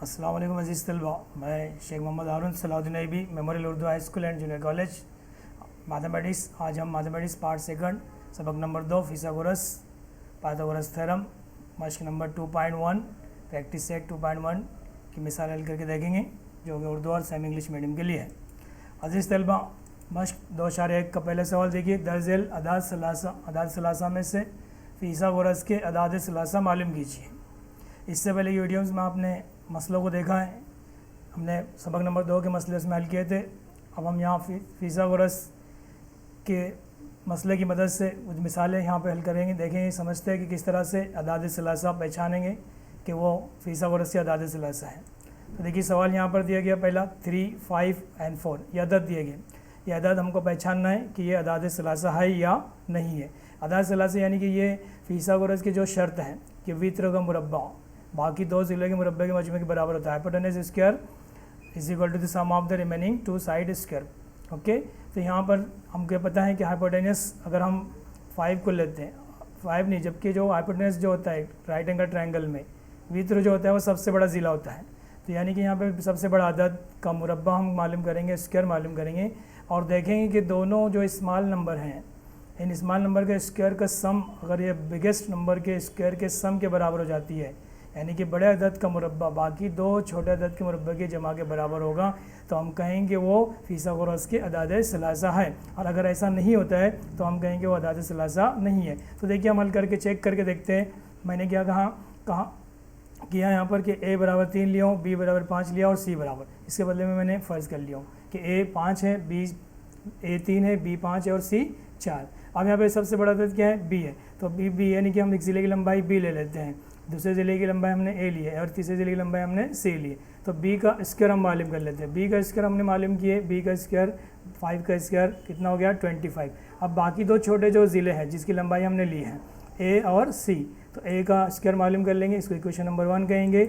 अस्सलाम वालेकुम अज़ीज़ तलबा, मैं Shaikh Mohammed Haroon Salauddin A B memorial Urdu high school and junior college mathematics. आज हम मैथमेटिक्स पार्ट सेकंड सबक नंबर 2 फिसागोरस पाइथागोरस थ्योरम मश्क नंबर 2.1 प्रैक्टिस सेट 2.1 की मिसाल हल करके देखेंगे, जो कि उर्दू और सेमी इंग्लिश मीडियम के लिए है। अज़ीज़ तलबा, मश्क 2.1 का पहला सवाल देखिए। दर्जेल अदाद सलासा में से फिसागोरस के अदाद सलासा मालूम कीजिए। इससे पहले वीडियोस में आपने मसलों को देखा है, हमने सबक नंबर 2 के मसले उसमें हल किए थे। अब हम यहाँ फिसागोरस के मसले की मदद से कुछ मिसालें यहाँ पे हल करेंगे, देखेंगे, समझते हैं कि किस तरह से अदाद सलासा पहचानेंगे कि वो फिसागोरस के अदाद सलासा है। तो देखिए सवाल यहाँ पर दिया गया, पहला 3, 5 एंड 4 ये अदद दिए गए। ये अदद हमको पहचानना है कि ये अदाद सलासा है या नहीं है। अदाद सलासा यानी कि ये फिसागोरस की जो शर्त है कि वित्र का मुरब्बा बाकी दो ज़िले के मुरब्बे के मजमू के बराबर होता है। Hypotenuse square is equal to the sum of the remaining two side square. Okay, तो यहाँ पर हमको पता है कि हाइपोटेनस अगर हम 5 को लेते हैं, 5 नहीं, जबकि जो हाइपोटेनस जो होता है राइट एंगल ट्रायंगल में वित्र जो होता है वो सबसे बड़ा ज़िला होता है। तो यानी कि यहाँ पर सबसे बड़ा अदद का मुरब्बा हम मालूम करेंगे, स्क्वायर मालूम करेंगे और देखेंगे कि दोनों जो स्मॉल नंबर हैं, इन स्मॉल नंबर के स्क्वायर का सम अगर ये बिगेस्ट नंबर के स्क्वायर के सम के बराबर हो जाती है, यानी कि बड़े अदद का मुरब्बा बाकी दो छोटे अदद के मुरब्बे के जमा के बराबर होगा, तो हम कहेंगे वो फिसागोरस के अदाद सलासा है। और अगर ऐसा नहीं होता है तो हम कहेंगे वो अदाद सलासा नहीं है। तो देखिए हम हल करके चेक करके देखते हैं। मैंने क्या कहा किया यहाँ पर कि a बराबर 3 लिया हूँ, b बराबर 5 लिया और c बराबर, इसके बदले में मैंने फ़र्ज़ कर लिया हूँ कि a 5 है, a 3 है, b 5 है और c 4। अब यहाँ पे सबसे बड़ा अदद क्या है? b है। तो b यानी कि हम एक ज़िले की लंबाई b ले लेते हैं, दूसरे ज़िले की लंबाई हमने a ली है और तीसरे ज़िले की लंबाई हमने c ली है। तो b का स्क्वायर हम मालूम कर लेते हैं। b का स्क्वायर हमने मालूम किए, b का स्क्वायर 5 का स्क्वायर कितना हो गया? 25। अब बाकी दो छोटे जो ज़िले हैं जिसकी लंबाई हमने ली है a और c, तो a का स्क्वायर मालूम कर लेंगे, इसको इक्वेशन नंबर 1 कहेंगे।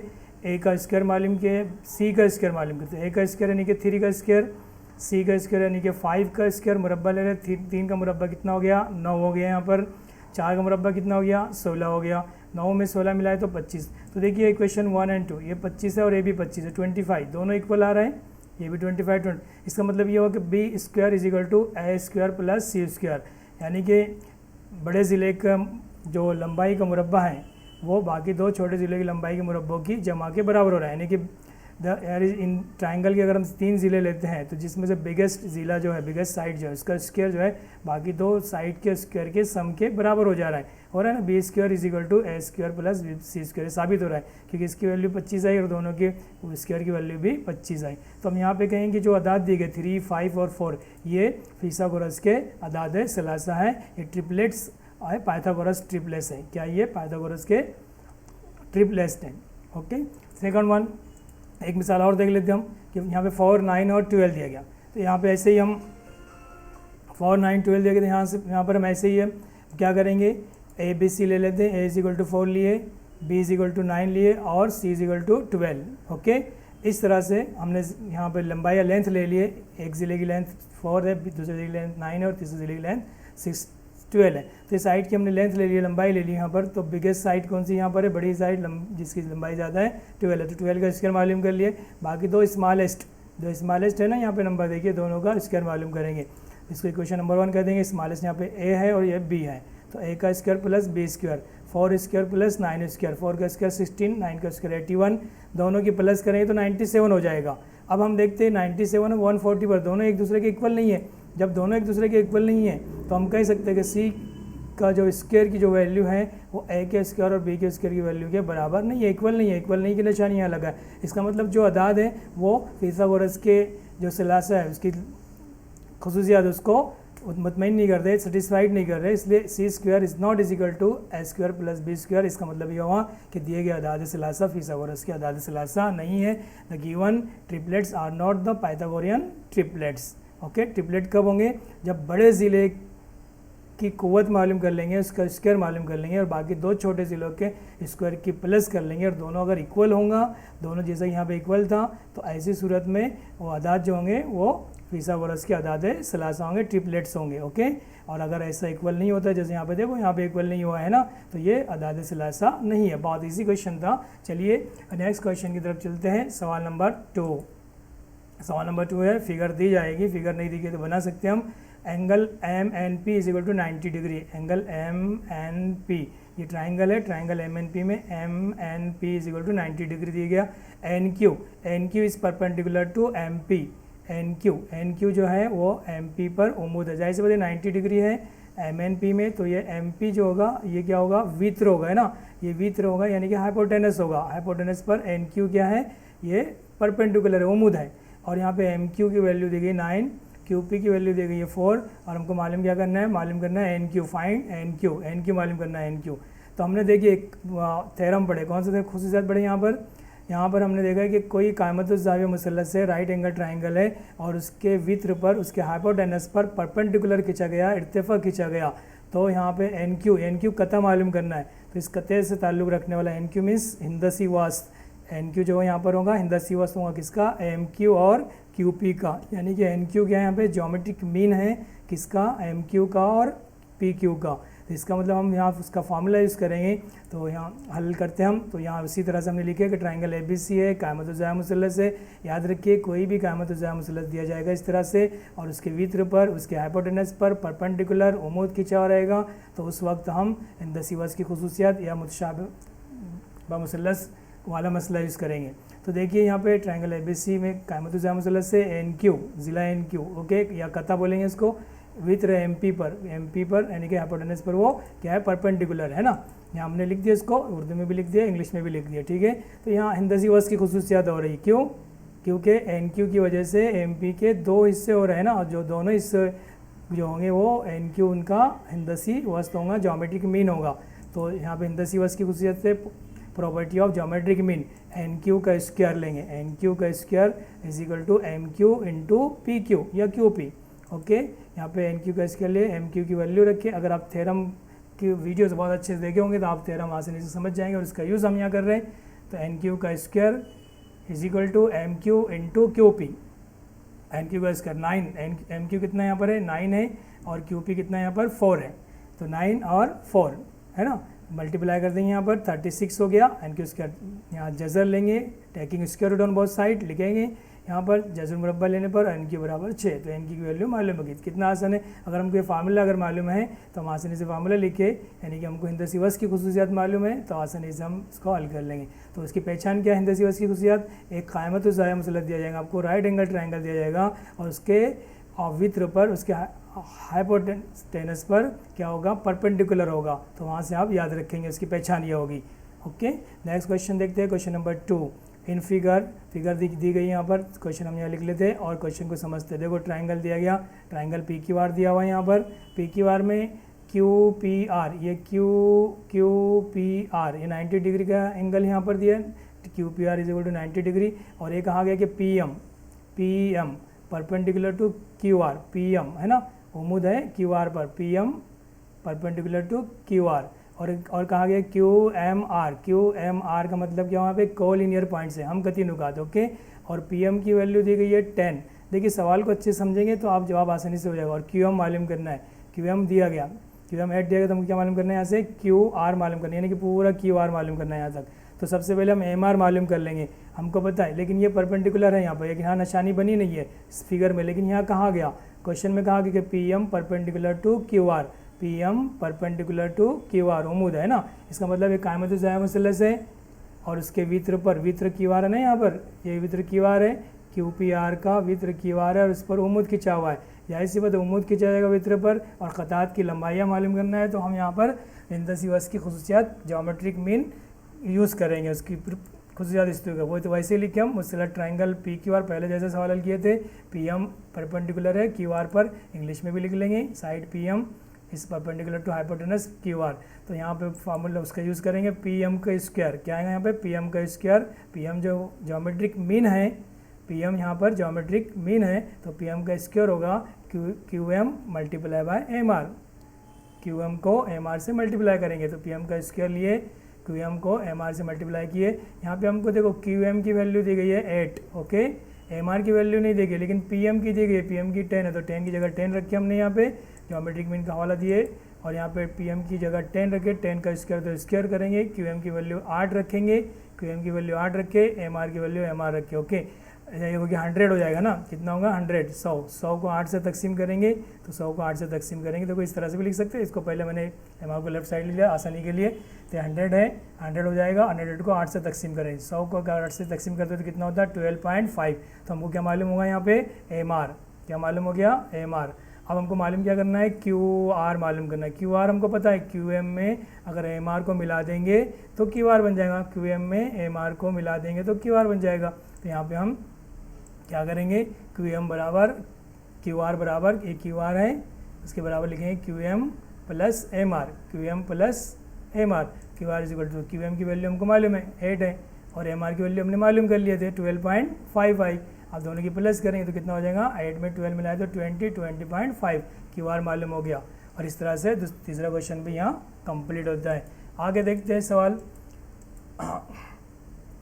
a का स्क्वायर मालूम किए, c का स्क्वायर मालूम करते हैं। a का स्क्वायर यानी कि 3 का स्क्वायर, c का स्क्वायर यानी कि 5 का स्क्वायर, मुरब्बा ले रहे, 3 का मुरब्बा कितना हो गया? 9 हो गया। यहाँ पर 4 का मुरब्बा कितना हो गया? 16 हो गया। 9 में 16 मिलाए तो 25। तो देखिए इक्वेशन 1 एंड 2, ये 25 है और ये भी 25 है, 25 दोनों इक्वल आ रहे हैं, ये भी 25। इसका मतलब ये हो कि B square is equal to A square plus C square, यानी कि बड़े ज़िले का जो लंबाई का मुरब्बा है वो बाकी दो छोटे ज़िले की लंबाई के मुरब्बों की जमा के बराबर हो रहा है। यानी कि इन ट्रायंगल के अगर हम 3 ज़िले लेते हैं तो जिसमें से बिगेस्ट ज़िला जो है, बिगेस्ट साइड जो है, उसका स्क्वायर जो है बाकी दो साइड के स्क्वायर के सम के बराबर हो जा रहा है ना। B square is equal to A square plus C square साबित हो रहा है क्योंकि इसकी वैल्यू 25 आई और दोनों के स्क्वायर की वैल्यू भी 25 आई। तो हम यहाँ पे कहेंगे जो अदाद दिए गए 3, 5 और 4 ये फिसागोरस के अदाद सलासा है। ये ट्रिपलेट्स है, पाइथागोरस ट्रिपलेट्स है। क्या ये पाइथागोरस के ट्रिपलेट्स हैं? ओके, सेकंड वन एक मिसाल और देख लेते हैं हम कि यहाँ पे 4, 9 और 12 दिया गया। तो यहाँ पे ऐसे ही हम 4, 9, 12 दिया गया, यहाँ पर हम ऐसे ही क्या करेंगे, ए बी सी ले लेते हैं। ए इज इक्वल टू 4 लिए, बी इज इक्वल टू 9 लिए और सी इज इक्वल टू 12। ओके, इस तरह से हमने यहाँ पर लंबाई या लेंथ ले लिए। एक ज़िले की लेंथ 4 है, दूसरे ज़िले की लेंथ 9 है और तीसरे ज़िले की लेंथ 12 है। तो इस साइड की हमने लेंथ ले ली, लंबाई ले ली यहाँ पर। तो बिगेस्ट साइड कौन सी यहाँ पर है? बड़ी साइड जिसकी लंबाई ज़्यादा है 12 है। तो 12 का स्क्वायर मालूम कर लिए। बाकी दो स्मॉलेस्ट है ना, यहाँ पे नंबर देखिए, दोनों का स्क्वायर मालूम करेंगे। इसको इक्वेशन नंबर 1 कर देंगे। स्मॉलेस्ट यहाँ पे a है और ये b है, तो a का square plus b square, 4 square plus 9 square, 4 का स्क्वायर 16, 9 का स्क्वायर 81, दोनों की प्लस करेंगे तो 97 हो जाएगा। अब हम देखते हैं 97 और 140 पर दोनों एक दूसरे के इक्वल नहीं है। जब दोनों एक दूसरे के इक्वल नहीं है तो हम कह सकते हैं कि सी का जो स्क्वायर की जो वैल्यू है वो ए के स्क्वायर और बी के स्क्वायर की वैल्यू के बराबर नहीं है, इक्वल नहीं है। इक्वल नहीं की निशानी यहाँ लगा है। इसका मतलब जो अदाद है वो फिसागोरस के जो सलासा है उसकी खसूसियात उसको मुतमईन नहीं कर रहे, सेटिस्फाइड नहीं कर रहे, इसलिए C square is not is equal to A square plus B square. इसका मतलब ये हुआ कि दिए गए अदाद सलासा फिसागोरस के अदाद सलासा नहीं है। The given triplets are not the Pythagorean triplets. Okay, triplet कब होंगे? जब बड़े ज़िले की कुव्वत मालूम कर लेंगे, उसका स्क्वायर मालूम कर लेंगे और बाकी दो छोटे सिलों के स्क्वायर की प्लस कर लेंगे और दोनों अगर इक्वल होंगे, दोनों जैसा यहाँ पे इक्वल था, तो ऐसी सूरत में वो अदाद जो होंगे वो फिसागोरस के अदाद सलासा होंगे, ट्रिपलेट्स होंगे। ओके, और अगर ऐसा इक्वल नहीं होता, जैसे यहाँ पे देखो यहाँ पे इक्वल नहीं हुआ है ना, तो ये अदाद सलासा नहीं है। बहुत ईजी क्वेश्चन था। चलिए नेक्स्ट क्वेश्चन की तरफ चलते हैं। सवाल नंबर 2। सवाल नंबर 2 है, फिगर दी जाएगी, फिगर नहीं दी गई तो बना सकते हम। Angle M N P is equal to 90 degree. Angle M N P, ये ट्राइंगल है, ट्राइंगल एम एन पी में M N P is equal to 90 degree दिया गया। N Q is perpendicular to M P. N Q जो है वो M P पर उम्मीद है, जाहिर सी बात है 90 डिग्री है एम एन पी में, तो ये एम पी जो होगा ये क्या होगा, वित्र होगा, है ना, ये वित्र होगा यानी कि हाइपोटेनस होगा। हाइपोटेनस पर एन क्यू क्या है, ये परपेंडिकुलर है, उम्मीद है। और यहाँ पे एम क्यू की वैल्यू दी गई 9, क्यू पी की वैल्यू दी गई है 4, और हमको मालूम क्या करना है, मालूम करना है N Q, find N Q मालूम करना है एन क्यू। तो हमने देखिए एक थ्योरम पढ़े, कौन सा खुसूसियात पढ़े यहाँ पर हमने देखा है कि कोई कायमतुज़्ज़ाविया मुसल्लस है, राइट एंगल ट्राइंगल है और उसके वित्र पर, उसके हाइपोटेनस पर परपेंडिकुलर खींचा गया, इर्तिफा खींचा गया। तो यहाँ पे एन क्यू कता मालूम करना है, तो इस कते से ताल्लुक़ रखने वाला एन क्यू मीन्स हिंदसी वास्त। एन क्यू जो यहाँ पर होगा हिंदसी वास्त होगा किसका, एम क्यू और क्यू पी का, यानी कि एन क्यू क्या है यहाँ पे ज्योमेट्रिक मीन है किसका, एम क्यू का और पी क्यू का। तो इसका मतलब हम यहाँ उसका फार्मूला यूज़ करेंगे। तो यहाँ हल करते हैं हम, तो यहाँ उसी तरह से हमने लिखे कि ट्राइंगल ABC है, कायमतुज़्ज़ाया मुसल्लस है। याद रखिए कोई भी कायमतुज़्ज़ाया मुसल्लस दिया जाएगा इस तरह से और उसके वित्र पर, उसके हाइपोटेनस पर परपेंडिकुलर उम्मीद खींचा हुआ रहेगा, तो उस वक्त हम हिंदसी वास्त की खुसूसियात या मुतशाबिह मुसल्लस वाला मसला यूज़ करेंगे। तो देखिए यहाँ पे ट्राइंगल ABC में कायमतुज़्ज़ाया मुसल्लस से एन क्यू, ज़िला एन क्यू, ओके, या कता बोलेंगे इसको, वित्र एम पी पर यानी कि हाइपोटेनस पर वो क्या है, परपेंडिकुलर है ना। यहाँ हमने लिख दिया इसको, उर्दू में भी लिख दिया, इंग्लिश में भी लिख दिया, ठीक है। तो यहाँ हिंदसी वास्त की खुसूसियात हो रही, क्यों, क्योंकि एन क्यू की वजह से एम पी के दो हिस्से हो रहे हैं ना, और जो दोनों हिस्से जो होंगे वो एन क्यू उनका हिंदसी वास्त होगा, ज्योमेट्रिक मीन होगा। तो यहाँ पे हिंदसी वास्त की खुसूसियत से property of geometric mean, N Q का स्क्वायर लेंगे, एन क्यू का square is equal to M Q into P Q या क्यू पी। ओके, यहाँ पे एन क्यू का स्क्वायर लिए, एम क्यू की वैल्यू रखिए। अगर आप थ्योरम की वीडियोस बहुत अच्छे से देखे होंगे तो आप थ्योरम आसानी से समझ जाएंगे और इसका यूज़ हम यहाँ कर रहे हैं। तो एन क्यू का square is equal to M Q into Q P. N Q का स्क्वायर 9, एम क्यू कितना यहाँ पर है 9 है और क्यू पी कितना यहाँ पर 4 है, तो 9 और 4 है ना, मल्टीप्लाई कर देंगे यहाँ पर 36 हो गया। एन क्यू स्क्वायर यहाँ जजर लेंगे, taking square root on both side लिखेंगे, यहाँ पर जजर मुरब्बा लेने पर एन क्यू बराबर 6। तो एन क्यू की वैल्यू मालूम होगी, कितना आसान है। अगर हमको ये फार्मूला अगर मालूम है तो हम आसानी से फार्मूला लिखे, यानी कि हमको हिंदसी वास्त की खुसूसियात मालूम है तो आसानी से हम इसको हल कर लेंगे। तो उसकी पहचान क्या है हिंदसी वास्त की खुसूसियात, एक कायमतुज़्ज़ाया मुसल्लस दिया जाएगा आपको, राइट एंगल ट्राइंगल दिया जाएगा और उसके वित्र पर, उसके हाइपोटेनस पर क्या होगा, परपेंडिकुलर होगा। तो वहाँ से आप याद रखेंगे, उसकी पहचान ये होगी। ओके, नेक्स्ट क्वेश्चन देखते हैं, क्वेश्चन नंबर 2। इन फिगर दी गई यहाँ पर, क्वेश्चन हम यहाँ लिख लेते हैं और क्वेश्चन को समझते हैं। देखो ट्राइंगल दिया गया, ट्राइंगल पी क्यू आर दिया हुआ है यहाँ पर, पी क्यू आर में क्यू पी आर, ये क्यू पी आर ये 90 डिग्री का एंगल यहाँ पर दिया है, Q P R is equal to 90 degree. और ये कहा गया कि P M perpendicular to Q R, P M है ना, उम्मीद है क्यू आर पर, P M perpendicular to Q R. और कहा गया क्यू एम आर का मतलब क्या, वहाँ पे कोलिनियर पॉइंट्स है, हम गति नुकात, ओके। और पी एम की वैल्यू दी गई है 10। देखिए सवाल को अच्छे समझेंगे तो आप जवाब आसानी से हो जाएगा। और क्यू एम मालूम करना है, क्यू एम दिया गया, क्यू एम एड दिया गया, तो हमको क्या मालूम करना है यहाँ से, क्यू आर मालूम करना है, यानी कि पूरा क्यू आर मालूम करना है यहाँ तक। तो सबसे पहले हम एम आर मालूम कर लेंगे, हमको पता है, लेकिन ये परपेंडिकुलर है यहाँ पर, लेकिन यहाँ निशानी बनी नहीं है इस फिगर में, लेकिन यहाँ कहा गया, क्वेश्चन में कहा गया कि P M perpendicular to Q R, P M perpendicular to Q R, उम्मीद है ना। इसका मतलब ये कायमतुज़्ज़ाया मुसल्लस है और उसके वित्र पर, वित्र क्यू आर है ना यहाँ पर, ये वित्र क्यू आर है, क्यू पी आर का वित्र क्यू आर है और उस पर उम्मीद खिंचा हुआ है। जाहिर सी बात उम्मीद खिंचा जाएगा वित्र पर और ख़तात की लंबाइयाँ मालूम करना है, तो हम यहाँ पर हिंदसी वास्त की खुसूसियात ज्योमेट्रिक मीन यूज़ करेंगे, उसकी खुसूसियात इस तरह का, वो तो वैसे ही लिखे हम मुसल्लस ट्राइंगल पी क्यू आर, पहले जैसे सवाल हल किए थे, पी एम परपेंडिकुलर है क्यू आर पर, इंग्लिश में भी लिख लेंगे, side P M is perpendicular to hypotenuse Q R. तो यहाँ पे फार्मूला उसका यूज़ करेंगे, पी एम का स्क्वायर क्या आएगा यहाँ पे, पी एम का स्क्वायर, पी एम जो ज्योमेट्रिक मीन है, पी एम यहाँ पर ज्योमेट्रिक मीन है, तो पी एम का स्क्वायर होगा Q M multiply by M R. Q M को एम आर से मल्टीप्लाई करेंगे, तो पी एम का स्क्वायर लिए, क्यू एम को एम आर से मल्टीप्लाई किए। यहाँ पे हमको देखो क्यू एम की वैल्यू दी गई है 8, ओके, एम आर की वैल्यू नहीं दी गई, लेकिन पी एम की दी गई है, पी एम की 10 है, तो 10 की जगह 10 रखे हमने यहाँ पे ज्योमेट्रिक मीन का हवाला दिए, और यहाँ पे पी एम की जगह 10 रखे, 10 का स्क्वायर तो स्क्वायर करेंगे, क्यू एम की वैल्यू 8 रखेंगे, क्यू एम की वैल्यू 8 रखे, एम आर की वैल्यू एम आर रखे, ओके। ये हो गया 100 हो जाएगा ना, कितना होगा 100, 100 को 8 से तकसीम करेंगे, तो 100 को 8 से तकसीम करेंगे, तो इस तरह से भी लिख सकते हैं। इसको पहले मैंने एम आर को लेफ्ट साइड लिया आसानी के लिए, तो 100 है, 100 हो जाएगा, 100 को 8 से तकसीम करेंगे, 100 को अगर 8 से तकसीम करते तो कितना होता है 12.5। तो हमको क्या मालूम होगा यहाँ पे एम आर, क्या मालूम हो गया एम आर। अब हमको मालूम क्या करना है, क्यू आर मालूम करना है। क्यू आर हमको पता है, क्यू एम में अगर एम आर को मिला देंगे तो क्यू आर बन जाएगा, क्यू एम में एम आर को मिला देंगे तो क्यू आर बन जाएगा। तो यहाँ पे हम क्या करेंगे, क्यू एम बराबर क्यू आर बराबर, एक क्यू आर है उसके बराबर लिखेंगे Q M plus M R, Q M plus M R, Q R is equal to, Q M की वैल्यू हमको मालूम है 8 है, और एम आर की वैल्यू हमने मालूम कर लिए थे 12.5 अब दोनों की प्लस करेंगे तो कितना हो जाएगा, 8 में 12 मिलाए तो 20.5 क्यू आर मालूम हो गया। और इस तरह से तीसरा क्वेश्चन भी यहाँ कंप्लीट होता है। आगे देखते हैं सवाल।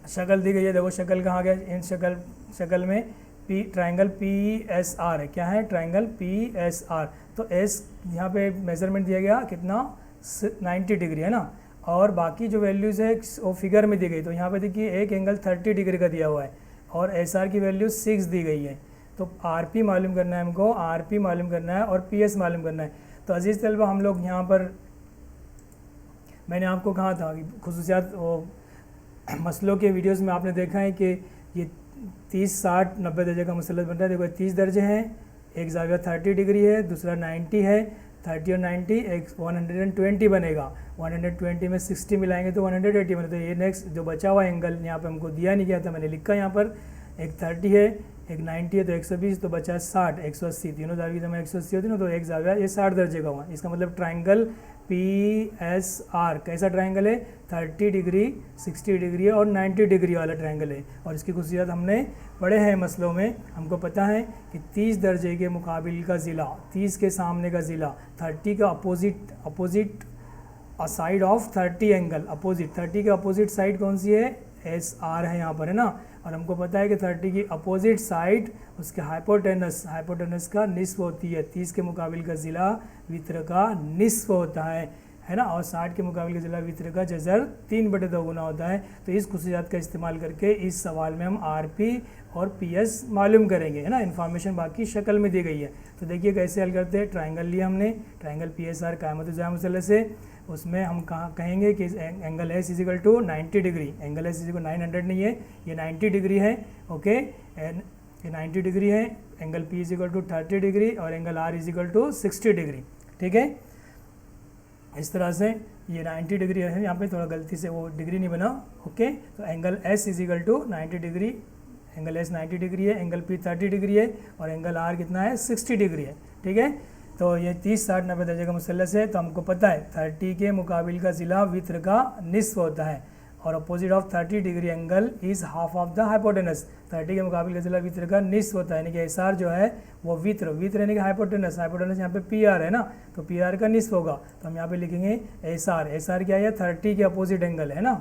शक्ल दी गई है, देखो शक्ल कहाँ गया, इन शक्ल में P triangle P S are है, क्या है ट्राइंगल पी एस आर। तो एस यहाँ पे मेजरमेंट दिया गया कितना 90 डिग्री है ना, और बाकी जो वैल्यूज़ है वो फिगर में दी गई। तो यहाँ पे देखिए एक एंगल 30 डिग्री का दिया हुआ है और एस आर की वैल्यू 6 दी गई है। तो आर पी मालूम करना है हमको, आर पी मालूम करना है और पी एस मालूम करना है। तो अजीज़ तलबा हम लोग यहाँ पर मैंने आपको कहा था कि खुसूसियात वो मसलों के वीडियोस में आपने देखा है कि ये 30, 60, 90 दर्जे का मसला बन रहा है। देखो 30 दर्जे हैं, एक ज़ाविया 30 डिग्री है, दूसरा 90 है, 30 और 90 एक 120 बनेगा, 120 में 60 मिलाएंगे तो 180 बने। तो ये नेक्स्ट जो बचा हुआ एंगल यहाँ पे हमको दिया नहीं गया था, मैंने लिखा यहाँ पर, एक 30 है, एक 90 है, तो 120, तो बचा 60, 180, तीनों जाविया जब 180 होती है ना, तो एक जाविया ये 60 दर्जे का हुआ। इसका मतलब ट्राइंगल पी एस आर कैसा ट्राइंगल है, 30 डिग्री, 60 डिग्री और 90 डिग्री वाला ट्राइंगल है। और इसकी खुशियात हमने पढ़े हैं मसलों में, हमको पता है कि 30 दर्जे के मुकाबिल का ज़िला, 30 के सामने का ज़िला, 30 का opposite side of 30 angle, opposite 30 के अपोजिट साइड कौन सी है, एस आर है यहाँ पर, है ना। और हमको पता है कि 30 की अपोजिट साइड उसके हाइपोटेनस का निस्फ होती है, 30 के मुकाबिल का ज़िला वित्र का निस्फ होता है ना, और 60 के मुकाबिल का ज़िला वित्र का जज़र 3/2 गुना होता है। तो इस खुसूसियात का इस्तेमाल करके इस सवाल में हम आर पी और पी एस मालूम करेंगे, है ना। इन्फॉर्मेशन बाकी शक्ल में दी गई है। तो देखिए कैसे हल करते हैं। ट्राइंगल लिया हमने, ट्राइंगल पी एस आर कायमत ज़ाया मुसल्लस से, उसमें हम कहाँ कहेंगे कि angle S is equal to 90 degree, angle S is equal 900 नहीं है, ये 90 डिग्री है, ओके, ये 90 डिग्री है। Angle P is equal to 30 degree और angle R is equal to 60 degree, ठीक है। इस तरह से ये 90 डिग्री है, यहाँ पे थोड़ा गलती से वो डिग्री नहीं बना, ओके। तो angle S is equal to 90 degree, angle S 90 degree है, एंगल पी 30 डिग्री है और एंगल आर कितना है 60 डिग्री है, ठीक है। तो ये 30, 60, 90 दर्जे का मुसल्लस है। तो हमको पता है 30 के मुकाबिल का ज़िला वित्र का निस्फ होता है और opposite of 30 degree angle is half of the hypotenuse. 30 के मुकाबिल का ज़िला वित्र का निस्फ होता है, यानी कि एस आर जो है वो वित्र यानी कि हाइपोटेनस यहाँ पे पी आर है ना, तो पी आर का निस्फ होगा। तो हम यहाँ पे लिखेंगे एस आर क्या है, 30 के अपोजिट एंगल है ना,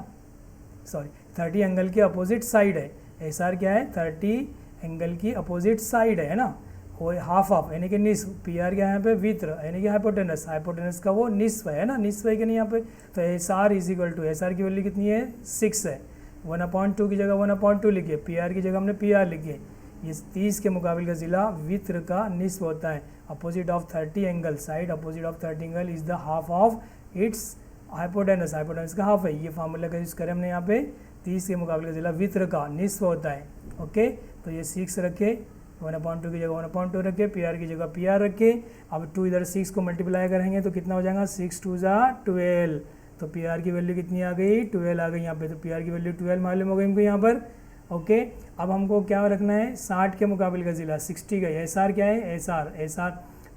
सॉरी 30 एंगल के अपोजिट साइड है। एस आर क्या है, 30 एंगल की अपोजिट साइड है ना, वो हाफ ऑफ यानी कि निस्फ। पी आर क्या है यहाँ पे, वित्र यानी कि हाइपोटेनस का वो निस्फ है ना, निस्फ है कि नहीं यहाँ पे। तो S R is equal to, S R की वैल्यू कितनी है 6 है, 1/2 की जगह 1/2 लिखिए, पी आर की जगह हमने पी आर लिखिए। ये 30 के मुकाबिल का ज़िला वित्र का निस्फ होता है। Opposite of 30 angle, side opposite of 30 angle is the half of its hypotenuse का हाफ है। ये फार्मूला का यूज़ करें हमने यहाँ पे, 30 के मुकाबिल का ज़िला वित्र का निस्फ होता है, ओके। तो ये 6 रखे, 1/2 की जगह 1/2 रखे, पी आर की जगह पी आर रखे। अब 2 इधर 6 को मल्टीप्लाई करेंगे तो कितना हो जाएगा, 6 2 = 12। तो पी आर की वैल्यू कितनी आ गई, 12 आ गई यहाँ पे। तो पी आर की वैल्यू 12 मालूम हो गई हमको यहाँ पर, ओके। अब हमको क्या रखना है, 60 के मुकाबिल का ज़िला 60 का। एस आर क्या है, एस आर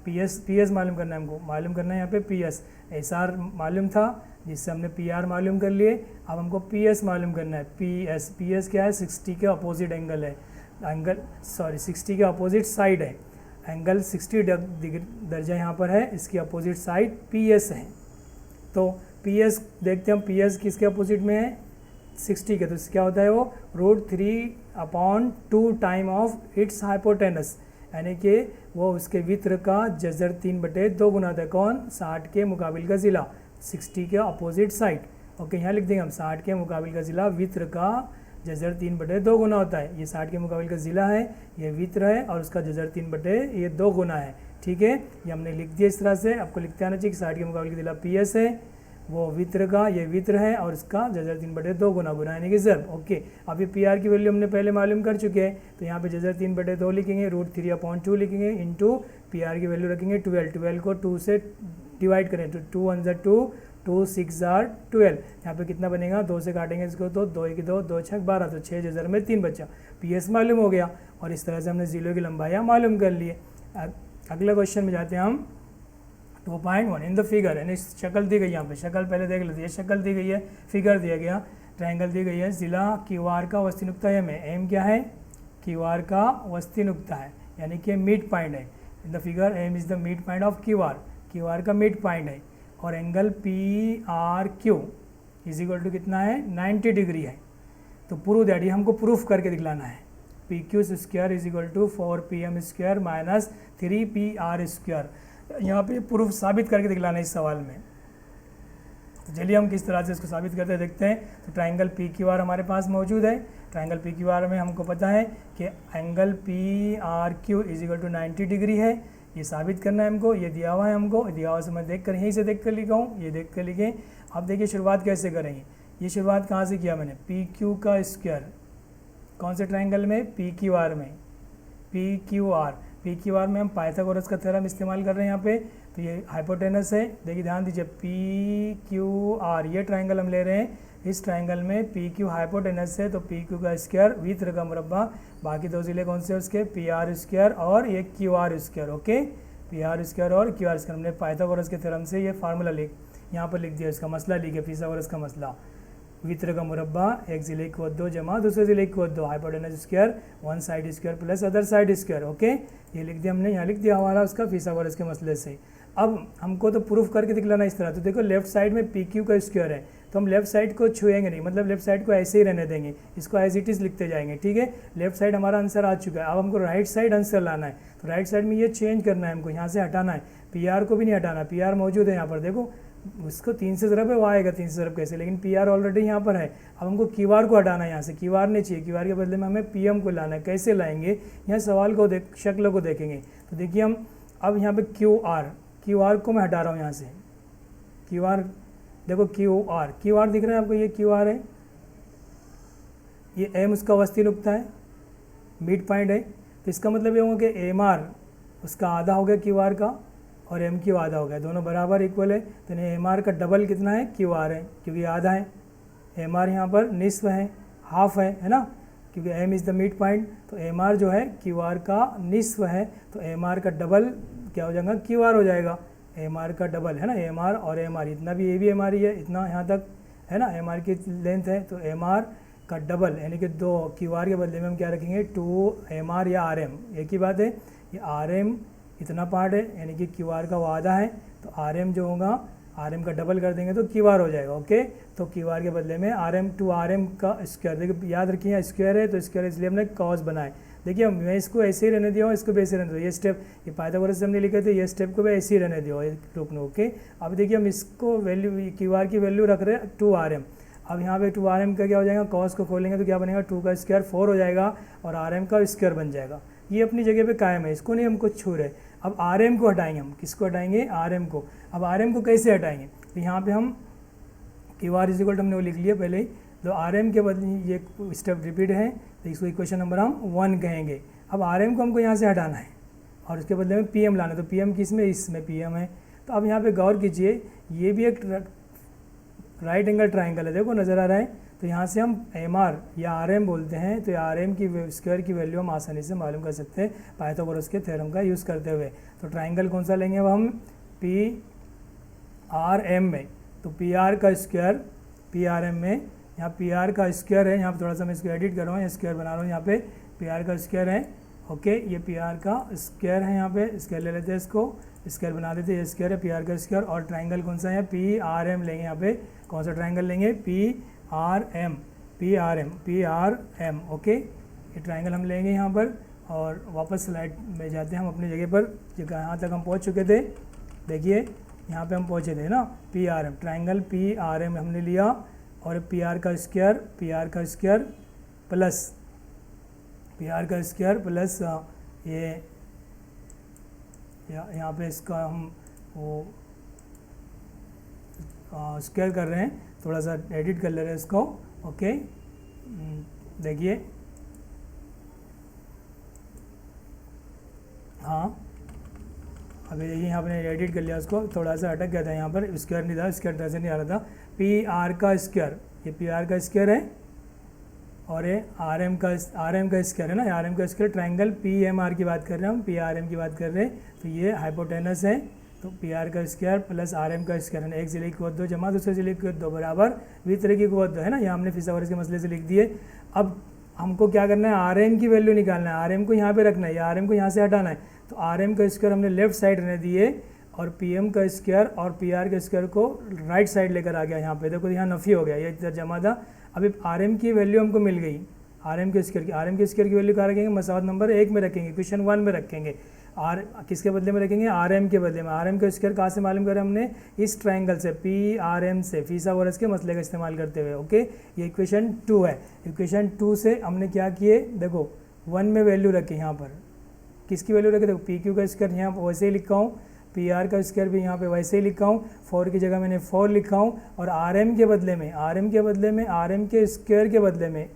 पी एस मालूम करना है हमको, मालूम करना है यहाँ पे पी एस आर मालूम था जिससे हमने पी आर मालूम कर लिए। अब हमको पी एस मालूम करना है, पी एस क्या है, 60 के अपोजिट एंगल है, 60 के अपोजिट साइड है। एंगल 60 दर्जा यहाँ पर है, इसकी अपोजिट साइड PS है। तो PS देखते हैं हम, PS किसके अपोजिट में है, 60 के, तो क्या होता है वो √3/2 टाइम ऑफ इट्स हाइपोटेनस, यानी कि वो उसके वित्र का जजर 3/2 गुना होता है। कौन, 60 के मुकाबिल का ज़िला, 60 के अपोजिट साइड। ओके, यहाँ लिख देंगे हम 60 के मुकाबिल का ज़िला वित्र का जजर 3/2 गुना होता है। ये 60 के मुकाबिल का ज़िला है, ये वित्र है और उसका जजर 3/2 गुना है। ठीक है, ये हमने लिख दिया इस तरह से। आपको लिखते आना चाहिए कि 60 के मुकाबिल का ज़िला PS है, वो वित्र का, ये वित्र है और इसका जजर 3/2 गुना यानी कि ज़र्ब। ओके, अब ये PR की वैल्यू हमने पहले मालूम कर चुके हैं, तो यहाँ पे जजर 3/2 लिखेंगे, √3/2 लिखेंगे, इंटू PR की वैल्यू रखेंगे 12 को 2 से डिवाइड करें तो 2 1 ज़ा 2, 2 6 ज़ा 12, यहाँ पे कितना बनेगा, 2 से काटेंगे इसको तो 2 1 2, 2 6 12, तो 6 जजर में 3 बचा। PS मालूम हो गया और इस तरह से हमने ज़िलों की लंबाइयाँ मालूम कर लिए। अगला क्वेश्चन में जाते हैं हम। 2.1 इन द फिगर, यानी शक्ल दी गई, यहाँ पे शक्ल पहले देख लेते हैं। शक्ल दी गई है, फिगर दिया गया, ट्रायंगल दी गई है, ज़िला QR का वस्ती नुक्ता M है। M क्या है, QR का वस्ती नुक्ता है, यानी कि मिड पॉइंट है। In the figure M is the mid point of QR, QR का मिड पॉइंट है। और angle PRQ is equal to कितना है, 90 डिग्री है। तो प्रूव दैट, ये हमको प्रूफ करके दिखलाना है। PQ square is equal to 4PM square minus 3PR square, यहाँ पे प्रूफ साबित करके दिखलाना है इस सवाल में। तो चलिए हम किस तरह से इसको साबित करते हैं देखते हैं। तो ट्रायंगल PQR हमारे पास मौजूद है। ट्रायंगल PQR में हमको पता है कि angle PRQ is equal to 90 degree है। ये साबित करना है हमको, ये दिया हुआ है हमको, दिया हुआ से मैं देख कर, यहीं से देख कर लिखा हूँ, ये देख कर लिखें। अब देखिए शुरुआत कैसे करेंगे। ये शुरुआत कहाँ से किया मैंने, PQ का स्क्वायर, कौन से ट्रायंगल में, PQR में, PQR में हम पाइथागोरस का थ्योरम इस्तेमाल कर रहे हैं यहाँ पे। तो ये हाइपोटेनस है, देखिए ध्यान दीजिए, PQR ये ट्रायंगल हम ले रहे हैं। इस ट्रायंगल में PQ हाइपोटेनस है, तो PQ का स्क्वायर वित्र का मुरब्बा, बाकी दो ज़िले कौन से उसके, PR स्क्वायर और ये QR square. Okay, PR square और QR स्क्वायर, हमने पाइथागोरस के थ्योरम से ये फार्मूला यहाँ पर लिख दिया, इसका मसला लिखे, पिथागोरस का मसला। वित्र का मुरब्बा, एक ज़िले की दो जमा दूसरे ज़िले की दो, hypotenuse square, one side square plus other side square. Okay, ये लिख दिया हमने, यहाँ लिख दिया हमारा उसका पिथागोरस के मसले से। अब हमको तो प्रूफ करके दिखलाना इस तरह। तो देखो लेफ्ट साइड में PQ का स्क्वायर है, तो हम लेफ्ट साइड को छुएंगे नहीं, मतलब लेफ्ट साइड को ऐसे ही रहने देंगे, इसको एज इट इज़ लिखते जाएंगे। ठीक है, लेफ्ट साइड हमारा आंसर आ चुका है। अब हमको राइट साइड आंसर लाना है, तो राइट साइड में ये चेंज करना है हमको, यहाँ से हटाना है, PR को भी नहीं हटाना। PR मौजूद है यहाँ पर, देखो उसको 3 से ज़रब है, वो आएगा 3 से ज़रब कैसे, लेकिन PR ऑलरेडी यहाँ पर है। अब हमको QR को हटाना है यहाँ से, QR नहीं चाहिए, QR के बदले में हमें PM को लाना है। कैसे लाएंगे, यहाँ सवाल को शक्ल को देखेंगे। तो देखिए हम अब यहाँ पे QR को मैं हटा रहा हूँ यहाँ से, QR देखो, QR दिख रहा है आपको, ये QR है, ये M उसका वस्ती नुक्ता है, मिड पॉइंट है। तो इसका मतलब ये होगा कि MR उसका आधा हो गया QR का और MQ आधा हो गया, दोनों बराबर इक्वल है। तो MR का डबल कितना है, QR है, क्योंकि आधा है। MR यहाँ पर निस्फ है, हाफ है ना, क्योंकि M is the mid point. तो MR जो है QR का निस्फ है, तो MR का डबल क्या हो जाएगा, QR हो जाएगा। MR का डबल है ना, MR और MR, इतना भी ये भी MR ही है, इतना यहाँ तक है ना, MR की लेंथ है। तो MR का डबल यानी कि 2, QR के बदले में हम क्या रखेंगे, 2MR या RM, एक ही बात है। ये RM इतना पार्ट है, यानी कि QR का वो आधा है, तो RM जो होगा, RM का डबल कर देंगे तो QR हो जाएगा। ओके, तो QR के बदले में RM, 2RM का स्क्वायर, देखिए याद रखिए स्क्वायर है तो स्क्वायर, इसलिए हमने कॉस बनाए। देखिए मैं इसको ऐसे ही रहने दिया हूँ, इसको भी ऐसे रहने दो, ये स्टेप, ये पाइथागोरस से हमने लिखे थे, ये स्टेप को भी ऐसे ही रहने दिया रुकना। ओके, अब देखिए हम इसको वैल्यू, QR की वैल्यू रख रहे हैं 2RM। अब यहाँ पे 2RM का क्या हो जाएगा, कॉस को खोलेंगे तो क्या बनेगा, 2 का स्क्वायर 4 हो जाएगा और RM का स्क्वायर बन जाएगा। ये अपनी जगह पे कायम है, इसको नहीं हमको छू रहे। अब RM को हटाएंगे हम, किसको हटाएंगे, RM को। अब RM को कैसे हटाएंगे, तो यहाँ पे हम QR इज इक्वल टू हमने वो लिख लिया पहले ही, तो RM के बदले ये स्टेप रिपीट है, तो इसको इक्वेशन नंबर हम 1 कहेंगे। अब RM को हमको यहाँ से हटाना है और उसके बदले में PM लाना है, तो PM किस में, इसमें PM है। तो अब यहाँ पे गौर कीजिए, ये भी एक राइट एंगल ट्राइंगल है, देखो नज़र आ रहा है। तो यहाँ से हम MR या RM बोलते हैं, तो RM की स्क्वायर की वैल्यू हम आसानी से मालूम कर सकते हैं पाइथागोरस के थ्योरम का यूज़ करते हुए। तो ट्राइंगल कौन सा लेंगे अब हम, PRM में, तो PR का स्क्वायर, PRM में, यहाँ PR का स्क्वायर है, यहाँ पर थोड़ा सा मैं इसको एडिट कर रहा हूँ, स्क्वायर बना रहा हूँ, यहाँ पे PR का स्क्वायर है ओके। ये पी आर का स्क्वायर है, यहाँ पे स्क्वायर ले लेते हैं, इसको स्क्वायर बना देते हैं, ये स्क्वायर है पी आर का स्क्वायर। और ट्राइंगल कौन सा है, पी आर एम लेंगे, यहाँ पे कौन सा ट्राइंगल लेंगे, P R M, P R M, P R M. Okay, ये ट्राइंगल हम लेंगे यहाँ पर। और वापस स्लाइड में जाते हैं हम अपनी जगह पर, जहाँ तक हम पहुँच चुके थे। देखिए यहाँ पे हम पहुँचे थे ना, P R M, triangle P R M हमने लिया। और पी आर का स्क्वायर, पी आर का स्क्वायर प्लस पी आर का स्क्वायर प्लस ये यहाँ पे इसका हम वो स्क्वायर कर रहे हैं, थोड़ा सा एडिट कर ले रहे हैं इसको। ओके, देखिए हाँ, अभी देखिए यहाँ पे एडिट कर लिया उसको, थोड़ा सा अटक गया था यहाँ पर, स्क्वायर नहीं था, स्क्वायर तरह से नहीं आ रहा था। पी आर का स्क्वायर, ये पी आर का स्क्वायर है, और ये आर एम का स्क्वायर है ना, आर एम का square. Triangle P M R की बात कर रहे हैं हम, पी आर एम की बात कर रहे हैं, तो ये हाइपोटेनस है। तो पी आर का स्क्वायर प्लस आर एम का स्क्वायर है, एक से लिख दो जमा दूसरे से लिख दो बराबर वी तरह की कुवत दो है ना, ये हमने फिथागोरस के मसले से लिख दिए। अब हमको क्या करना है, आर एम की वैल्यू निकालना है, आर एम को यहाँ पे रखना है, आर एम को यहाँ से हटाना है। तो आर एम का स्क्वायर हमने लेफ्ट साइड रहने दिए, और पी एम का स्क्वायर और पी आर के स्क्वायर को राइट साइड लेकर आ गया यहाँ पे। देखो यहाँ नफ़ी हो गया, ये इधर जमा था। अभी आर एम की वैल्यू हमको मिल गई, आर एम के स्क्वायर की वैल्यू कहाँ रखेंगे, मसावत नंबर 1 में रखेंगे, क्वेश्चन 1 में रखेंगे। आर किसके बदले में रखेंगे, आर एम के बदले में। आर एम का स्क्वायर कहाँ से मालूम करें हमने, इस ट्राइंगल से, पी आर एम से, फिथागोरस के मसले का इस्तेमाल करते हुए। ओके, ये इक्वेशन 2 है। इक्वेशन 2 से हमने क्या किए, देखो 1 में वैल्यू रखी, यहाँ पर किसकी वैल्यू रखे, देखो पी क्यू का स्क्वायर यहाँ वैसे ही लिखा हूँ, पी आर का स्क्वायर भी यहाँ पे वैसे ही लिखा हूँ, 4 की जगह मैंने 4 लिखा हूँ। और आर एम के बदले में, आर एम के बदले में, आर एम के स्क्वायर के बदले में,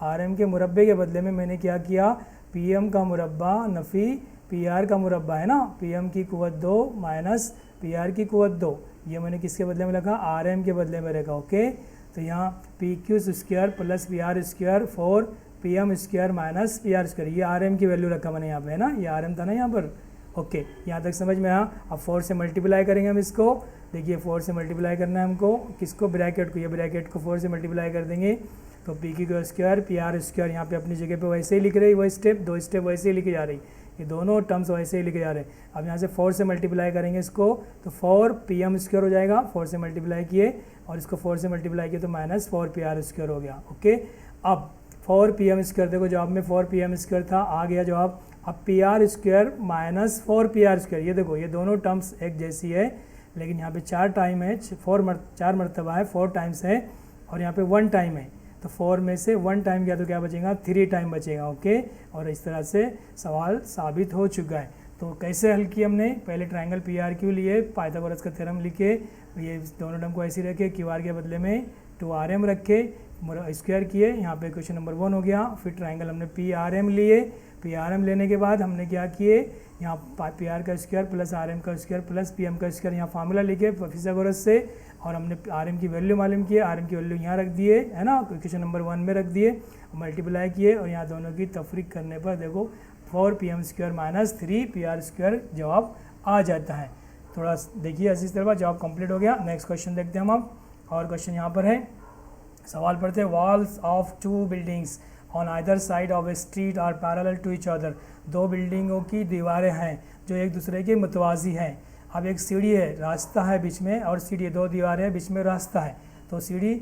आर एम के मुरब्बे के बदले में मैंने क्या किया, पी एम का मुरब्बा नफ़ी पी आर का मुरब्बा है ना, पी एम की कुवत 2 माइनस पी आर की कुवत 2, ये मैंने किसके बदले में रखा, आर एम के बदले में रखा। ओके, तो यहाँ P Q square plus P R square 4 P M square minus P R square, ये आर एम की वैल्यू रखा मैंने यहाँ पे है ना, ये आर एम था ना यहाँ पर। ओके, यहाँ तक समझ में आया। अब 4 से मल्टीप्लाई करेंगे हम इसको, देखिए 4 से मल्टीप्लाई करना है हमको, किसको, ब्रैकेट को, ये ब्रैकेट को 4 से मल्टीप्लाई कर देंगे। तो पी क्यू का स्क्वायर पी आर स्क्वायर यहाँ पे अपनी जगह पे वैसे ही लिख रही, वही स्टेप 2 स्टेप वैसे ही लिखे जा रही, ये दोनों टर्म्स वैसे ही लिखे जा रहे हैं। अब यहाँ से 4 से मल्टीप्लाई करेंगे इसको, तो 4 पी एम स्क्वायर हो जाएगा, 4 से मल्टीप्लाई किए, और इसको 4 से मल्टीप्लाई किए तो माइनस 4 पी आर स्क्वायर हो गया। ओके, अब 4 पी एम स्क्वायर, देखो जवाब में 4 पी एम स्क्वायर था, आ गया जवाब। अब P R square minus 4 P R square, ये देखो ये दोनों टर्म्स एक जैसी है, लेकिन यहाँ पे 4 टाइम है, 4 मरतबा है, 4 टाइम्स है, और यहाँ पे 1 टाइम है। तो 4 में से 1 टाइम गया तो क्या बचेगा, 3 टाइम बचेगा। ओके, और इस तरह से सवाल साबित हो चुका है। तो कैसे हल किया हमने, पहले ट्राइंगल पी आर क्यू लिए, पाइथागोरस का थ्योरम लिखे, ये दोनों टर्म को ऐसे रखे, क्यू आर के बदले में 2 आर एम रखे, स्क्वायर किए, यहाँ पे क्वेश्चन नंबर 1 हो गया। फिर ट्राइंगल हमने पी आर एम लिए, पी आर एम लेने के बाद हमने क्या किए, यहाँ पी आर का स्क्वायर प्लस आर एम का स्क्वायर प्लस पी एम का स्क्वायर, यहाँ फार्मूला लिखे फिथागोरस से, और हमने आर एम की वैल्यू मालूम किए, आर एम की वैल्यू यहाँ रख दिए है ना, क्वेश्चन नंबर 1 में रख दिए, मल्टीप्लाई किए, और यहाँ दोनों की तफरीक करने पर देखो 4 P M square minus 3 P R square जवाब आ जाता है। थोड़ा देखिए इसी तरह जवाब कंप्लीट हो गया। नेक्स्ट क्वेश्चन देखते हैं हम अब, और क्वेश्चन यहाँ पर है, सवाल पढ़ते हैं, walls of 2 buildings on either side of a street are parallel to each other, 2 बिल्डिंगों की दीवारें हैं जो एक दूसरे के मुतवाज़ी हैं। अब एक सीढ़ी है, रास्ता है बीच में, और सीढ़ी 2 दीवारें हैं, बीच में रास्ता है। तो सीढ़ी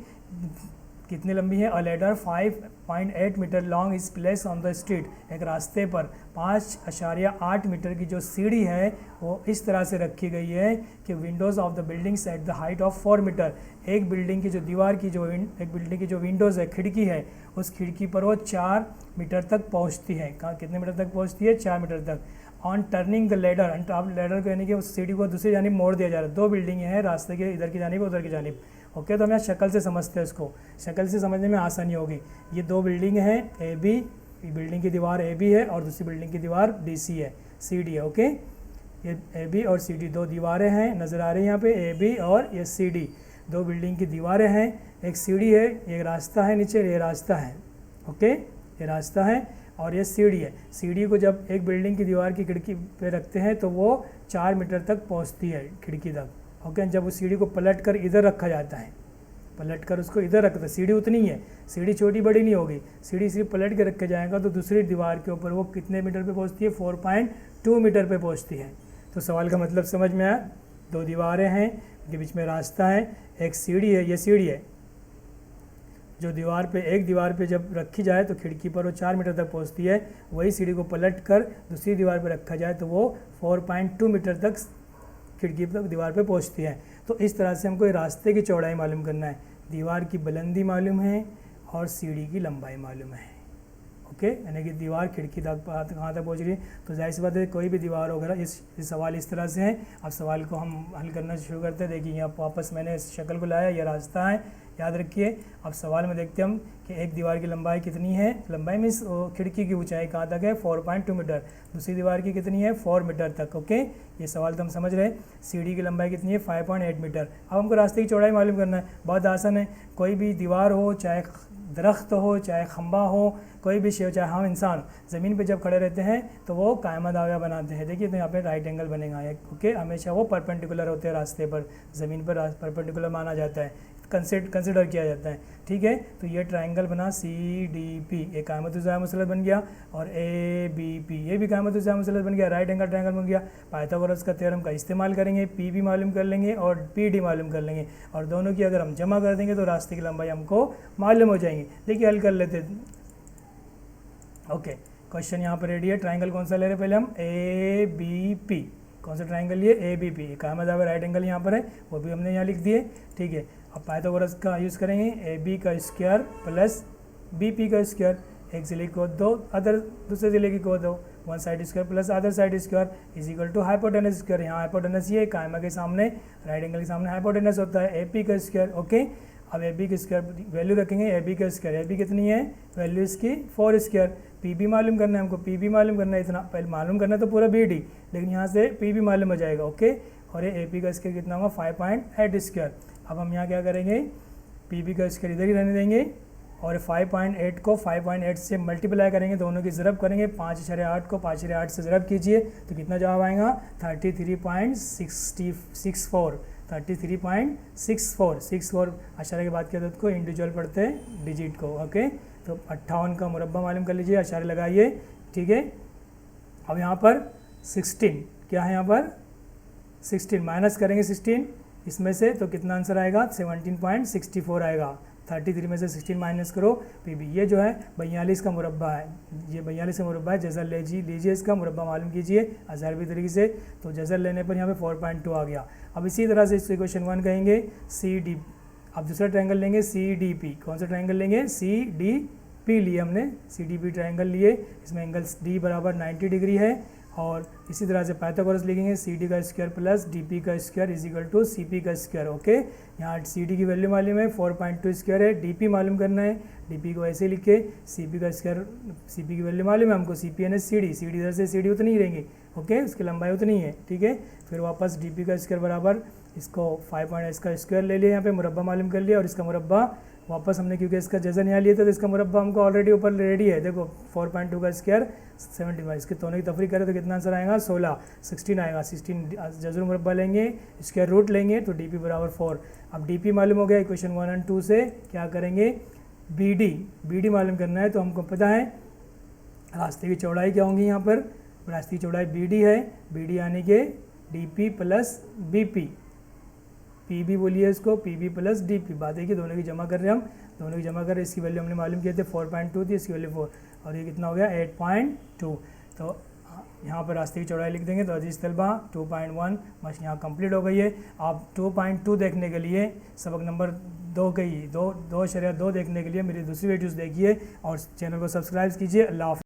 कितनी लंबी है, a ladder 5.8 metre long is place on the street, एक रास्ते पर 5.8 मीटर की जो सीढ़ी है वो इस तरह से रखी गई है कि windows of the buildings at the height of 4 metre, एक बिल्डिंग की जो दीवार की जो एक बिल्डिंग की जो विंडोज़ है, खिड़की है, उस खिड़की पर वो 4 मीटर तक पहुंचती है। कहाँ कितने मीटर तक पहुंचती है, 4 मीटर तक। ऑन टर्निंग द लेडर, अब लेडर को यानी कि उस सीढ़ी को दूसरी जानिब मोड़ दिया जा रहा है, 2 बिल्डिंग हैं रास्ते के, इधर की जानिब उधर की जानिब। ओके, तो हम यहाँ शक्ल से समझते हैं इसको, शक्ल से समझने में आसानी होगी। ये 2 बिल्डिंग हैं ए बी, बिल्डिंग की दीवार ए बी है और दूसरी बिल्डिंग की दीवार डी सी है, सी डी है। ओके, ये ए बी और सी डी 2 दीवारें हैं, नज़र आ रही हैं यहाँ पे, ए बी और ये सी डी 2 बिल्डिंग की दीवारें हैं, एक सीढ़ी है, एक रास्ता है नीचे, ये रास्ता है। ओके, ये रास्ता है और ये सीढ़ी है। सीढ़ी को जब एक बिल्डिंग की दीवार की खिड़की पे रखते हैं तो वो 4 मीटर तक पहुँचती है खिड़की तक। ओके, जब उस सीढ़ी को पलट कर इधर रखा जाता है, पलट कर उसको इधर रखते हैं, सीढ़ी उतनी है, सीढ़ी छोटी बड़ी नहीं होगी, सीढ़ी सिर्फ पलट के रखे जाएगा तो दूसरी दीवार के ऊपर वो कितने मीटर पे पहुंचती है, 4.2 मीटर पे पहुंचती है। तो सवाल का मतलब समझ में आया, दो दीवारें हैं, इनके बीच में रास्ता है, एक सीढ़ी है, ये सीढ़ी है जो दीवार पे, एक दीवार पे जब रखी जाए तो खिड़की पर वो 4 मीटर तक पहुंचती है, वही सीढ़ी को पलट कर दूसरी दीवार पे रखा जाए तो वो 4.2 मीटर तक खिड़की तक दीवार पे पहुंचती है। तो इस तरह से हमको रास्ते की चौड़ाई मालूम करना है, दीवार की बुलंदी मालूम है और सीढ़ी की लंबाई मालूम है। ओके, यानी कि दीवार खिड़की तक कहाँ तक पहुँच रही है। तो जाहिर सी बात है कोई भी दीवार वगैरह, इस सवाल इस तरह से है। अब सवाल को हम हल करना शुरू करते हैं। देखिए यहाँ वापस मैंने इस शक्ल को लाया, यह रास्ता है, याद रखिए। अब सवाल में देखते हैं हम कि एक दीवार की लंबाई कितनी है, लंबाई मीन्स खिड़की की ऊंचाई कहाँ तक है, 4.2 मीटर, दूसरी दीवार की कितनी है, 4 मीटर तक। ओके, ये सवाल तो हम समझ रहे हैं। सीढ़ी की लंबाई कितनी है, 5.8 मीटर। अब हमको रास्ते की चौड़ाई मालूम करना है, बहुत आसान है। कोई भी दीवार हो, चाहे दरख्त हो, चाहे खंबा हो, कोई भी शेव, चाहे हम इंसान ज़मीन पे जब खड़े रहते हैं तो वो कायमा दावा बनाते हैं। देखिए तो यहाँ पे राइट एंगल बनेगा। ओके, हमेशा वो परपेंडिकुलर होते हैं रास्ते पर, ज़मीन पर परपेंडिकुलर माना जाता है, कंसिडर किया जाता है। ठीक है, तो ये ट्राइंगल बना CDP, एक कायमतुज़्ज़ाया मुसल्लत बन गया, और ABP ये भी कायमतुज़्ज़ाया मुसल्लत बन गया, राइट एंगल ट्राइंगल बन गया। पाइथागोरस का थ्योरम का इस्तेमाल करेंगे, P भी मालूम कर लेंगे और PD मालूम कर लेंगे, और दोनों की अगर हम जमा कर देंगे तो रास्ते की लंबाई हमको मालूम हो जाएंगी। देखिए हल कर लेते। ओके, क्वेश्चन यहाँ पर रेडी है। ट्राइंगल कौन सा ले रहे हैं पहले हम, ABP। कौन सा ट्राइंगल लिए, ABP। कायमा दावा राइट एंगल यहाँ पर है, वो भी हमने यहाँ लिख दिए। ठीक है, अब पाइथागोरस का यूज़ करेंगे, AB का स्क्वायर प्लस BP का स्क्वायर, एक से लिखो दो, अदर दूसरे से लिखो दो, one side square plus other side square is equal to hypotenuse square. यहाँ हाइपोटेनस ये कायमा के सामने, राइट एंगल के सामने हाइपोटेनस होता है, AP का स्क्वायर। ओके, अब AB के स्क्वायर वैल्यू रखेंगे, AB का स्क्वायर, AB कितनी है, वैल्यू इसकी 4 स्क्वायर। PB मालूम करना है हमको, PB मालूम करना है, इतना पहले मालूम करना है तो पूरा BD, लेकिन यहाँ से PB मालूम हो जाएगा। ओके, और ये AP का स्क्वायर कितना होगा, 5.8 स्क्वायर। अब हम यहाँ क्या करेंगे, PB का स्क्वायर इधर ही रहने देंगे, और 5.8 को 5.8 से मल्टीप्लाई करेंगे, दोनों की ज़रब करेंगे, 5×8 को 5×8 से ज़रब कीजिए तो कितना जवाब आएगा, 33.64। 64 अशारे के बाद क्या होता है को इंडिविजुअल पढ़ते हैं डिजिट को। ओके, तो 58 का मुरब्बा मालूम कर लीजिए, अशारे लगाइए। ठीक है, अब यहाँ पर 16 क्या है, यहाँ पर 16 माइनस करेंगे 16 इसमें से, तो कितना आंसर आएगा, 17.64 आएगा। 33 में से 16 माइनस करो, PB ये जो है 42 का मुरब्बा है, ये 42 का मुरब्बा है। जज़र लीजिए, इसका मुरब्बा मालूम कीजिए अज़हरवी तरीके से, तो जज़र लेने पर यहाँ पे 4.2 आ गया। अब इसी तरह से इस इक्वेशन 1 कहेंगे CD। अब दूसरा ट्रायंगल लेंगे CDP। कौन सा ट्रायंगल लेंगे, CDP लिए हमने, CDP ट्रायंगल लिए, इसमें एंगल D बराबर 90 डिग्री है। और इसी तरह से पाइथागोरस लिखेंगे, CD का स्क्वायर प्लस DP का square is equal to CP का स्क्वायर। ओके, यहाँ CD की वैल्यू मालूम है 4.2 स्क्वायर है, DP मालूम करना है, DP को ऐसे लिखे, CP का स्क्वायर, CP की वैल्यू मालूम है हमको, CP यानी CD इधर से CD उतनी ही रहेंगी। ओके, उसकी लंबाई उतनी है। ठीक है, फिर वापस DP का स्क्वायर बराबर इसको 5.8 का स्क्वायर ले लिया, यहाँ पे मुरब्बा मालूम कर लिया, और इसका मुरब्बा वापस हमने, क्योंकि इसका जज़र यहाँ लिया था तो इसका मुरब्बा हमको ऑलरेडी ऊपर रेडी है। देखो 4.2 का स्क्वायर 75, इसके दोनों की तफरीक करें तो कितना आंसर आएगा, 16 आएगा। 16 जज़र मुरब्बा लेंगे, स्क्वायर रूट लेंगे तो DP बराबर 4। अब DP मालूम हो गया, इक्वेशन 1 और 2 से क्या करेंगे, BD मालूम करना है। तो हमको पता है रास्ते की चौड़ाई क्या होंगी, यहाँ पर रास्ते की चौड़ाई BD है, BD यानी कि DP प्लस BP, PB बोलिए इसको, PB प्लस DP। बात है कि दोनों की जमा कर रहे हैं हम, दोनों की जमा कर रहे हैं, इसकी वैल्यू हमने मालूम किए थे 4.2 थी, इसकी वैल्यू 4, और ये कितना हो गया 8.2। तो यहाँ पर रास्ते की चौड़ाई लिख देंगे। तो अजीज़ तलबा 2.1 बस यहाँ कंप्लीट हो गई है। आप 2.2 देखने के लिए सबक नंबर 2 के ही 2.2 देखने के लिए मेरी दूसरी वीडियोज़ देखिए और चैनल को सब्सक्राइब कीजिए। अल्लाह हाफ़िज़।